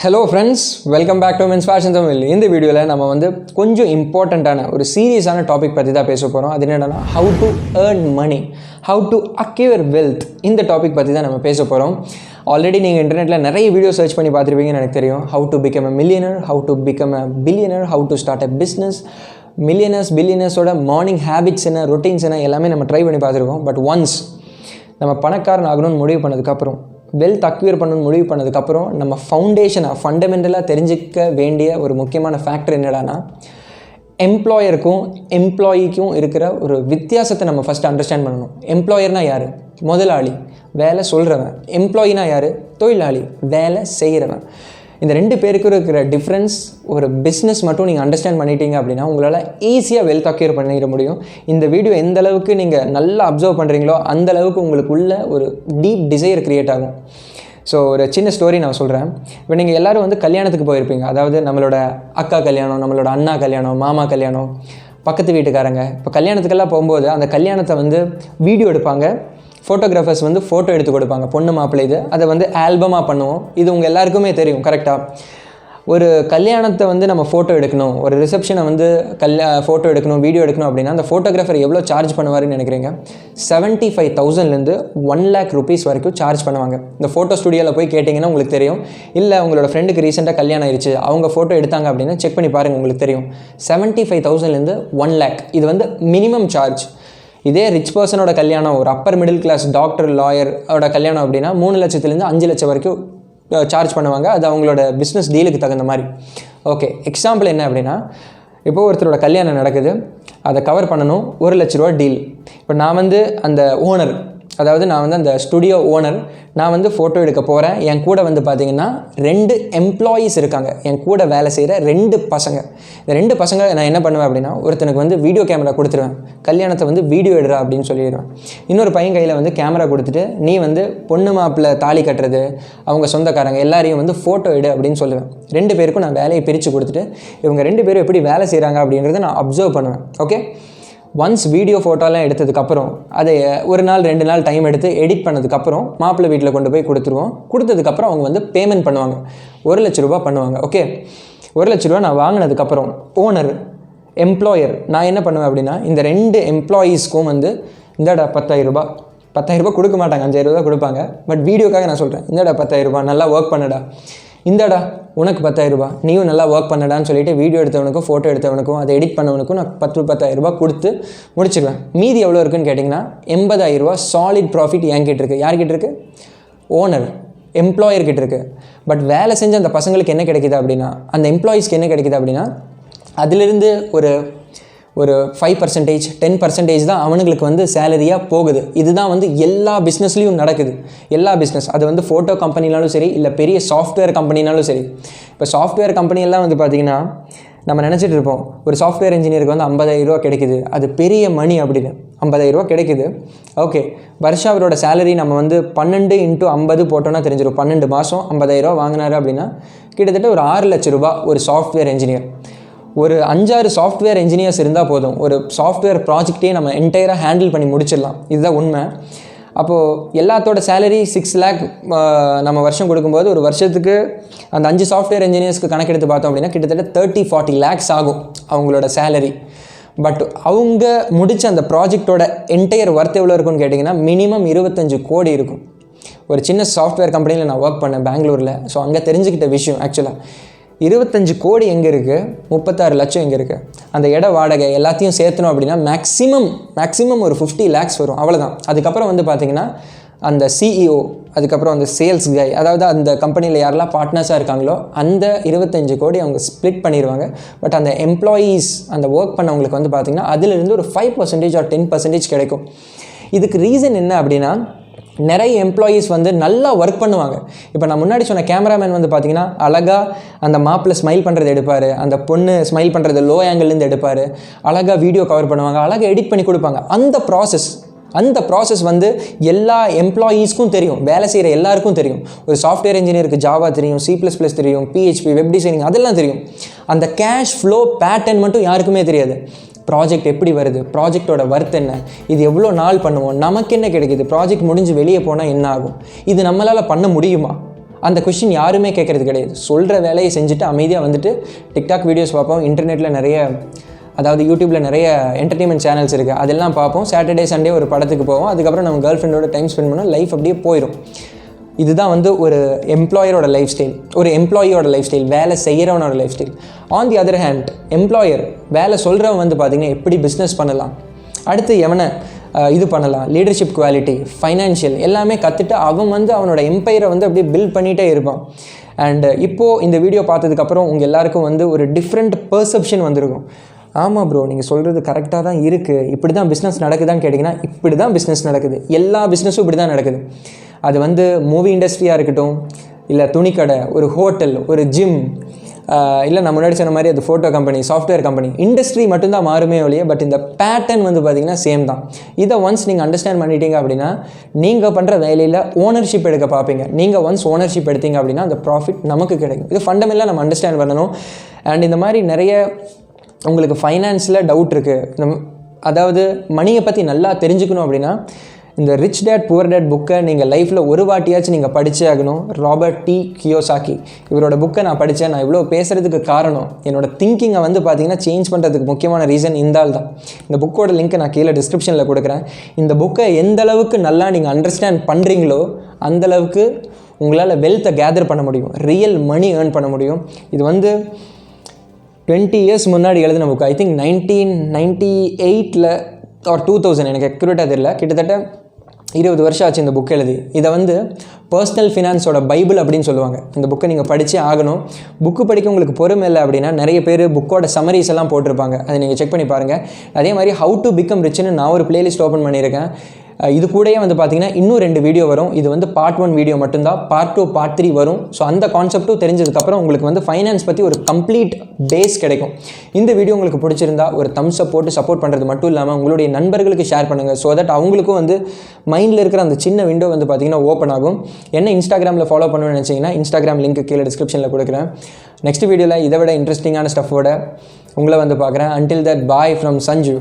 Hello friends, welcome back to men's fashion Tamil. இந்த வீடியோவில் நம்ம கொஞ்சம் இம்பார்ட்டண்ட்டான ஒரு சீரியஸான டாபிக் பற்றி தான் பேச போகிறோம். அது என்னென்னா how to earn money, how to acquire wealth. இந்த டாபிக் பற்றி தான் நம்ம பேச போகிறோம். ஆல்ரெடி நீங்கள் இன்டர்நெட்டில் நிறைய வீடியோ சர்ச் பண்ணி பார்த்துருப்பீங்கன்னு எனக்கு தெரியும். How to become a millionaire, how to become a billionaire, how to start a business, பில்லியனர்ஸோட மார்னிங் ஹேபிட்ஸ் என்ன, ரொட்டீன்ஸ் என்ன, எல்லாமே நம்ம ட்ரை பண்ணி பார்த்துருக்கோம். பட் ஒன்ஸ் நம்ம பணக்காரன் ஆகணும்னு முடிவு பண்ணதுக்கப்புறம், வெல்த் அக்யூர் பண்ணணும்னு முடிவு பண்ணதுக்கப்புறம், நம்ம ஃபண்டமெண்டலாக தெரிஞ்சிக்க வேண்டிய ஒரு முக்கியமான ஃபேக்டர் என்னடானா, எம்ப்ளாயருக்கும் எம்ப்ளாயிக்கும் இருக்கிற ஒரு வித்தியாசத்தை நம்ம ஃபஸ்ட்டு அண்டர்ஸ்டாண்ட் பண்ணணும். எம்ப்ளாயர்னால் யார்? முதலாளி, வேலை சொல்கிறவன். எம்ப்ளாயினா யார்? தொழிலாளி, வேலை செய்கிறவன். இந்த ரெண்டு பேருக்கு இருக்கிற டிஃப்ரென்ஸ் ஒரு பிஸ்னஸ் மட்டும் நீங்கள் அண்டர்ஸ்டாண்ட் பண்ணிட்டீங்க அப்படின்னா உங்களால் ஈஸியாக வெல்த் அக்யூர் பண்ணிட முடியும். இந்த வீடியோ எந்த அளவுக்கு நீங்கள் நல்லா அப்சர்வ் பண்ணுறீங்களோ அந்த அளவுக்கு உங்களுக்குள்ள ஒரு டீப் டிசைர் க்ரியேட் ஆகும். ஸோ ஒரு சின்ன ஸ்டோரி நான் சொல்கிறேன். இப்போ நீங்கள் எல்லோரும் கல்யாணத்துக்கு போயிருப்பீங்க. அதாவது நம்மளோட அக்கா கல்யாணம், நம்மளோட அண்ணா கல்யாணம், மாமா கல்யாணம், பக்கத்து வீட்டுக்காரங்க. இப்போ கல்யாணத்துக்கெல்லாம் போகும்போது அந்த கல்யாணத்தை வீடியோ எடுப்பாங்க. ஃபோட்டோகிராஃபர்ஸ் ஃபோட்டோ எடுத்து கொடுப்பாங்க. பொண்ணு மாப்பிள்ளை இது அதை ஆல்பமாக பண்ணுவோம். இது உங்கள் எல்லாருக்குமே தெரியும். கரெக்டாக ஒரு கல்யாணத்தை நம்ம ஃபோட்டோ எடுக்கணும், ஒரு ரிசப்ஷனை ஃபோட்டோ எடுக்கணும், வீடியோ எடுக்கணும் அப்படின்னா அந்த ஃபோட்டோகிராஃபர் எவ்வளோ சார்ஜ் பண்ணுவாருன்னு நினைக்கிறீங்க? 75,000லேருந்து 1,00,000 rupees வரைக்கும் சார்ஜ் பண்ணுவாங்க. இந்த ஃபோட்டோ ஸ்டுடியோவில் போய் கேட்டிங்கன்னா உங்களுக்கு தெரியும். இல்லை உங்களோட ஃப்ரெண்டுக்கு ரீசெண்டாக கல்யாணம் ஆயிடுச்சு, அவங்க ஃபோட்டோ எடுத்தாங்க அப்படின்னா செக் பண்ணி பாருங்கள், உங்களுக்கு தெரியும். 75,000லேருந்து 1,00,000 இது மினிமம் சார்ஜ். இதே ரிச் பர்சனோட கல்யாணம், ஒரு அப்பர் மிடில் கிளாஸ் டாக்டர் லாயரோட கல்யாணம் அப்படின்னா 3 லட்சத்துலேருந்து 5 லட்சம் வரைக்கும் சார்ஜ் பண்ணுவாங்க. அது அவங்களோட பிஸ்னஸ் டீலுக்கு தகுந்த மாதிரி. ஓகே, எக்ஸாம்பிள் என்ன அப்படின்னா, இப்போது ஒருத்தரோட கல்யாணம் நடக்குது, அதை கவர் பண்ணணும், 1 லட்ச ரூபா டீல். இப்போ நான் அந்த ஓனர், அதாவது நான் அந்த ஸ்டுடியோ ஓனர், நான் ஃபோட்டோ எடுக்க போகிறேன். என் கூட பார்த்தீங்கன்னா 2 எம்ப்ளாயீஸ் இருக்காங்க. என் கூட வேலை செய்கிற 2 பசங்க. இந்த 2 பசங்க நான் என்ன பண்ணுவேன் அப்படின்னா, ஒருத்தனுக்கு வீடியோ கேமரா கொடுத்துருவேன். கல்யாணத்தை வீடியோ எடுறா அப்படின்னு சொல்லிடுவேன். இன்னொரு பையன் கையில் கேமரா கொடுத்துட்டு, நீ பொண்ணு மாப்பிள்ளை தாலி கட்டுறது, அவங்க சொந்தக்காரங்க எல்லாரையும் ஃபோட்டோ எடு அப்படின்னு சொல்லுவேன். 2 பேருக்கும் நான் வேலையை பிரித்து கொடுத்துட்டு, இவங்க 2 பேரும் எப்படி வேலை செய்கிறாங்க அப்படின்றத நான் அப்சர்வ் பண்ணுவேன். ஓகே, ஒன்ஸ் வீடியோ ஃபோட்டோலாம் எடுத்ததுக்கப்புறம் அதை 1 நாள் 2 நாள் டைம் எடுத்து எடிட் பண்ணதுக்கப்புறம் மாப்பிள்ளை வீட்டில் கொண்டு போய் கொடுத்துருவோம். கொடுத்ததுக்கப்புறம் அவங்க பேமெண்ட் பண்ணுவாங்க. 1 லட்ச ரூபா பண்ணுவாங்க. ஓகே, 1 லட்ச ரூபா நான் வாங்கினதுக்கப்புறம் ஓனர், எம்ப்ளாயர், நான் என்ன பண்ணுவேன் அப்படின்னா, இந்த 2 எம்ப்ளாயீஸ்க்கும் இந்தாடா 10,000 ரூபா. 10,000 ரூபா கொடுக்க மாட்டாங்க, 5,000 ரூபா கொடுப்பாங்க. பட் வீடியோக்காக நான் சொல்கிறேன், இந்தாடா 10,000 ரூபா, நல்லா ஒர்க் பண்ணடா. இந்தாடா உனக்கு 10,000 ரூபா, நீயும் நல்லா ஒர்க் பண்ணடான்னு சொல்லிட்டு வீடியோ எடுத்தவனுக்கும் ஃபோட்டோ எடுத்தவனுக்கும் அதை எடிட் பண்ணவனுக்கும் நான் 10,000 ரூபா கொடுத்து முடிச்சிடுவேன். மீதி எவ்வளோ இருக்குன்னு கேட்டிங்கன்னா 80,000 ரூபா சாலிட் ப்ராஃபிட் என்கிட்ட இருக்குது. யார்கிட்ட இருக்குது? ஓனர், எம்ப்ளாயர்கிட்ட இருக்குது. பட் வேலை செஞ்ச அந்த பசங்களுக்கு என்ன கிடைக்கிது அப்படின்னா, அந்த எம்ப்ளாயீஸ்க்கு என்ன கிடைக்கிது அப்படின்னா, அதிலிருந்து ஒரு 5%, 10% தான் அவனுங்களுக்கு சேலரியாக போகுது. இதுதான் எல்லா பிஸ்னஸ்லேயும் நடக்குது. எல்லா பிஸ்னஸ், அது ஃபோட்டோ கம்பெனினாலும் சரி, இல்லை பெரிய சாஃப்ட்வேர் கம்பெனினாலும் சரி. இப்போ சாஃப்ட்வேர் கம்பெனியெல்லாம் பார்த்திங்கன்னா, நம்ம நினச்சிட்டு இருப்போம் ஒரு சாஃப்ட்வேர் இன்ஜினியருக்கு 50,000 ரூபா கிடைக்குது, அது பெரிய மணி அப்படின்னு. 50,000 ரூபா கிடைக்குது. ஓகே, வருஷம் அவரோட சேலரி நம்ம 12 × 50 போட்டோன்னா தெரிஞ்சிடும். 12 மாதம் 50,000 ரூபா வாங்கினாரு அப்படின்னா கிட்டத்தட்ட ஒரு 6 லட்ச ரூபா ஒரு சாஃப்ட்வேர் இன்ஜினியர். ஒரு 5-6 சாஃப்ட்வேர் இன்ஜினியர்ஸ் இருந்தால் போதும், ஒரு சாஃப்ட்வேர் ப்ராஜெக்டே நம்ம என்டையராக ஹேண்டில் பண்ணி முடிச்சிடலாம். இதுதான் உண்மை. அப்போது எல்லாத்தோட சேலரி 6 lakh நம்ம வருஷம் கொடுக்கும்போது, ஒரு வருஷத்துக்கு அந்த 5 சாஃப்ட்வேர் இன்ஜினியர்ஸ்க்கு கணக்கெடுத்து பார்த்தோம் அப்படின்னா கிட்டத்தட்ட 30-40 lakhs ஆகும் அவங்களோட சேலரி. பட் அவங்க முடித்த அந்த ப்ராஜெக்டோட என்டையர் ஒர்த் எவ்வளோ இருக்குன்னு கேட்டிங்கன்னா மினிமம் 25 கோடி இருக்கும். ஒரு சின்ன சாஃப்ட்வேர் கம்பெனியில் நான் ஒர்க் பண்ணேன் பெங்களூரில். ஸோ அங்கே தெரிஞ்சுக்கிட்ட விஷயம் ஆக்சுவலாக 25 கோடி எங்கே இருக்குது, 36 லட்சம் எங்கே இருக்குது. அந்த இட வாடகை எல்லாத்தையும் சேர்த்தணும் அப்படின்னா மேக்ஸிமம் ஒரு 50 lakhs வரும், அவ்வளோதான். அதுக்கப்புறம் பார்த்திங்கன்னா அந்த சிஇஓ, அதுக்கப்புறம் அந்த சேல்ஸ் கை, அதாவது அந்த கம்பெனியில் யாரெல்லாம் பார்ட்னர்ஸாக இருக்காங்களோ அந்த 25 கோடி அவங்க ஸ்ப்ளிட் பண்ணிடுவாங்க. பட் அந்த எம்ப்ளாயீஸ், அந்த ஒர்க் பண்ணவங்களுக்கு பார்த்திங்கன்னா அதிலிருந்து ஒரு 5% or 10% கிடைக்கும். இதுக்கு ரீசன் என்ன அப்படின்னா, நிறைய எம்ப்ளாயீஸ் நல்லா ஒர்க் பண்ணுவாங்க. இப்போ நான் முன்னாடி சொன்ன கேமராமேன் பார்த்திங்கன்னா அழகாக அந்த மாப்பிள்ளை ஸ்மைல் பண்ணுறது எடுப்பார், அந்த பொண்ணு ஸ்மைல் பண்ணுறது லோ ஆங்கிள்லேருந்து எடுப்பார், அழகாக வீடியோ கவர் பண்ணுவாங்க, அழகாக எடிட் பண்ணி கொடுப்பாங்க. அந்த ப்ராசஸ் எல்லா எம்ப்ளாயீஸ்க்கும் தெரியும், வேலை செய்கிற எல்லாருக்கும் தெரியும். ஒரு சாஃப்ட்வேர் இன்ஜினியருக்கு ஜாவா தெரியும், C++ தெரியும், PHP, வெப் டிசைனிங் அதெல்லாம் தெரியும். அந்த கேஷ் ஃப்ளோ பேட்டர்ன் மட்டும் யாருக்குமே தெரியாது. ப்ராஜெக்ட் எப்படி வருது, ப்ராஜெக்டோட ஒர்த் என்ன, இது எவ்வளோ நாள் பண்ணுவோம், நமக்கு என்ன கிடைக்கிது, ப்ராஜெக்ட் முடிஞ்சு வெளியே போனால் என்ன ஆகும், இது நம்மளால் பண்ண முடியுமா, அந்த கொஷின் யாருமே கேட்குறது கிடையாது. சொல்கிற வேலையை செஞ்சுட்டு அமைதியாக வந்துட்டு டிக்டாக் வீடியோஸ் பார்ப்போம், இன்டர்நெட்டில் நிறைய அதாவது யூடியூப்பில் நிறைய என்டர்டெயின்மெண்ட் சேனல்ஸ் இருக்குது, அதெல்லாம் பார்ப்போம். சாட்டர்டே சண்டே ஒரு படத்துக்கு போவோம், அதுக்கப்புறம் நம்ம கேர்ள் ஃப்ரெண்டோட டைம் ஸ்பெண்ட் பண்ணோம், லைஃப் அப்படியே போயிடும். இதுதான் வந்து ஒரு எம்ப்ளாயரோட லைஃப் ஸ்டைல், ஒரு எம்ப்ளாயியோட லைஃப் ஸ்டைல், வேலை செய்கிறவனோட life style. On the other hand employer வேலை சொல்கிறவன் வந்து பார்த்திங்கன்னா எப்படி பிஸ்னஸ் பண்ணலாம், அடுத்து எவனை இது பண்ணலாம், லீடர்ஷிப் குவாலிட்டி, ஃபைனான்ஷியல் எல்லாமே கற்றுட்டு அவன் வந்து அவனோட எம்பையரை வந்து அப்படியே பில்ட் பண்ணிகிட்டே இருப்பான். அண்ட் இப்போது இந்த வீடியோ பார்த்ததுக்கப்புறம் உங்கள் எல்லாருக்கும் வந்து ஒரு டிஃப்ரெண்ட் பெர்செப்ஷன் வந்திருக்கும். ஆமாம் ப்ரோ, நீங்கள் சொல்கிறது கரெக்டாக தான் இருக்குது, இப்படி தான் பிஸ்னஸ் நடக்குதான்னு கேட்டிங்கன்னா இப்படி தான் பிஸ்னஸ் நடக்குது. எல்லா பிஸ்னஸும் இப்படி தான் நடக்குது. அது வந்து மூவி இண்டஸ்ட்ரியாக இருக்கட்டும், இல்லை துணிக்கடை, ஒரு ஹோட்டல், ஒரு ஜிம், இல்லை நான் முன்னாடி சொன்ன மாதிரி அது photo company, software company, industry மட்டும்தான் மாறுமே ஒழிய பட் இந்த பேட்டர்ன் வந்து பார்த்திங்கன்னா சேம் தான். இதை ஒன்ஸ் நீங்கள் அண்டர்ஸ்டாண்ட் பண்ணிட்டீங்க அப்படின்னா நீங்கள் பண்ணுற வேலையில் ஓனர்ஷிப் எடுக்க பார்ப்பீங்க. நீங்கள் ஒன்ஸ் ஓனர்ஷிப் எடுத்தீங்க அப்படின்னா அந்த ப்ராஃபிட் நமக்கு கிடைக்கும். இது ஃபண்டமெண்டலாக நம்ம அண்டர்ஸ்டாண்ட் பண்ணணும். அண்ட் இந்த மாதிரி நிறைய உங்களுக்கு ஃபைனான்ஸில் டவுட் இருக்குது, அதாவது மணியை பற்றி நல்லா தெரிஞ்சுக்கணும் அப்படின்னா இந்த ரிச் டேட் புவர் டேட் புக்கை நீங்கள் லைஃப்பில் ஒரு வாட்டியாச்சும் நீங்கள் படித்தே ஆகணும். ராபர்ட் டி கியோசாக்கி இவரோட புக்கை நான் படித்தேன். நான் இவ்வளோ பேசுகிறதுக்கு காரணம் என்னோடய திங்கிங்கை வந்து பார்த்திங்கன்னா சேஞ்ச் பண்ணுறதுக்கு முக்கியமான ரீசன் இந்த ஆள் தான். இந்த புக்கோட லிங்க்கை நான் கீழே டிஸ்கிரிப்ஷனில் கொடுக்குறேன். இந்த புக்கை எந்த அளவுக்கு நல்லா நீங்கள் அண்டர்ஸ்டாண்ட் பண்ணுறீங்களோ அந்தளவுக்கு உங்களால் வெல்த்தை கேதர் பண்ண முடியும், ரியல் மணி ஏர்ன் பண்ண முடியும். இது வந்து 20 years முன்னாடி எழுதின புக். ஐ திங்க் 1998 ஆர் 2000, எனக்கு அக்யூரேட்டாக தெரியல. கிட்டத்தட்ட 20 வருஷம் ஆச்சு இந்த புக் எழுதி. இதை வந்து பர்சனல் ஃபினான்ஸோட பைபிள் அப்படின்னு சொல்லுவாங்க. இந்த புக்கை நீங்கள் படித்தே ஆகணும். புக்கு படிக்க உங்களுக்கு பொறுமை இல்லை அப்படின்னா நிறைய பேர் புக்கோட சமரிஸ் எல்லாம் போட்டிருப்பாங்க, அதை நீங்கள் செக் பண்ணி பாருங்கள். அதே மாதிரி ஹவு டு பிகம் ரிச்னு நான் ஒரு பிளேலிஸ்ட் ஓப்பன் பண்ணியிருக்கேன். இது கூடயே வந்து பார்த்திங்கன்னா இன்னும் 2 வீடியோ வரும். இது வந்து பார்ட் 1 வீடியோ மட்டும்தான், பார்ட் 2 பார்ட் 3 வரும். ஸோ அந்த கான்செப்ட்டும் தெரிஞ்சதுக்கப்புறம் உங்களுக்கு வந்து ஃபைனான்ஸ் பற்றி ஒரு கம்ப்ளீட் பேஸ் கிடைக்கும். இந்த வீடியோ உங்களுக்கு பிடிச்சிருந்தா ஒரு தம்ஸ் அப் போட்டு சப்போர்ட் பண்ணுறது மட்டும் இல்லாமல் உங்களுடைய நண்பர்களுக்கு ஷேர் பண்ணுங்கள். ஸோ தட் அவங்களுக்கும் வந்து மைண்டில் இருக்கிற அந்த சின்ன விண்டோ வந்து பார்த்திங்கன்னா ஓப்பன் ஆகும். என்ன இன்ஸ்டாகிராமில் ஃபாலோ பண்ணணும்னு நினச்சிங்கன்னா இன்ஸ்டாகிராம் லிங்க் கீழே டிஸ்கிரிப்ஷனில் கொடுக்குறேன். நெக்ஸ்ட் வீடியோவில் இதை விட இன்ட்ரெஸ்டிங்கான ஸ்டஃபோட உங்களை வந்து பார்க்குறேன். Until that bye from Sanju.